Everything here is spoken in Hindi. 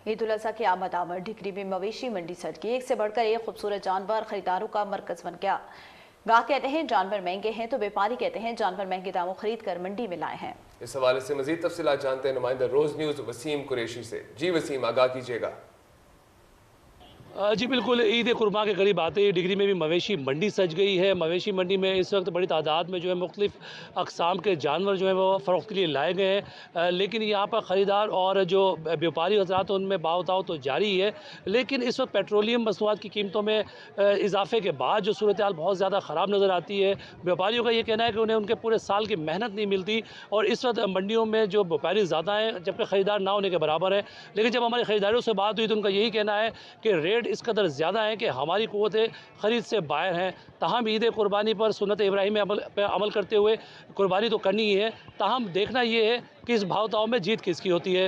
ईद उल अजहा की आमद आमद डिगरी में मवेशी मंडी सज गई। एक से बढ़कर एक खूबसूरत जानवर खरीदारों का मरकज बन गया। गाहक कहते हैं जानवर महंगे हैं तो व्यापारी कहते हैं जानवर महंगे दामों खरीद कर मंडी में लाए हैं। इस हवाले से मजीद तफसीलात जानते हैं नुमाइंदा रोज न्यूज़ वसीम कुरैशी से। जी वसीम, आगाह कीजिएगा। जी बिल्कुल, ईद कुर्बान के करीब आते ही डिगरी में भी मवेशी मंडी सज गई है। मवेशी मंडी में इस वक्त बड़ी तादाद में जो है मुख्तलिफ़ अक़साम के जानवर जो है वो फ़रोख्त के लिए लाए गए हैं। लेकिन यहाँ पर ख़रीदार और जो व्यापारी हज़रात उनमें भाव-ताव तो जारी है। लेकिन इस वक्त पेट्रोलियम मसनूआत की कीमतों में इजाफ़े के बाद जो सूरत हाल बहुत ज़्यादा ख़राब नज़र आती है। व्यापारियों का ये कहना है कि उन्हें उनके पूरे साल की मेहनत नहीं मिलती और इस वक्त मंडियों में जो व्यापारी ज़्यादा हैं जबकि ख़रीदार ना होने के बराबर है। लेकिन जब हमारे ख़रीदारों से बात हुई तो उनका यही कहना है कि रेट इस कदर ज़्यादा है कि हमारी क़ुव्वत ख़रीद से बाहर हैं। ताहम ईद कुर्बानी पर सुन्नत इब्राहिम पे अमल करते हुए कुर्बानी तो करनी ही है। ताहम देखना ये है कि इस भाव ताव में जीत किसकी होती है।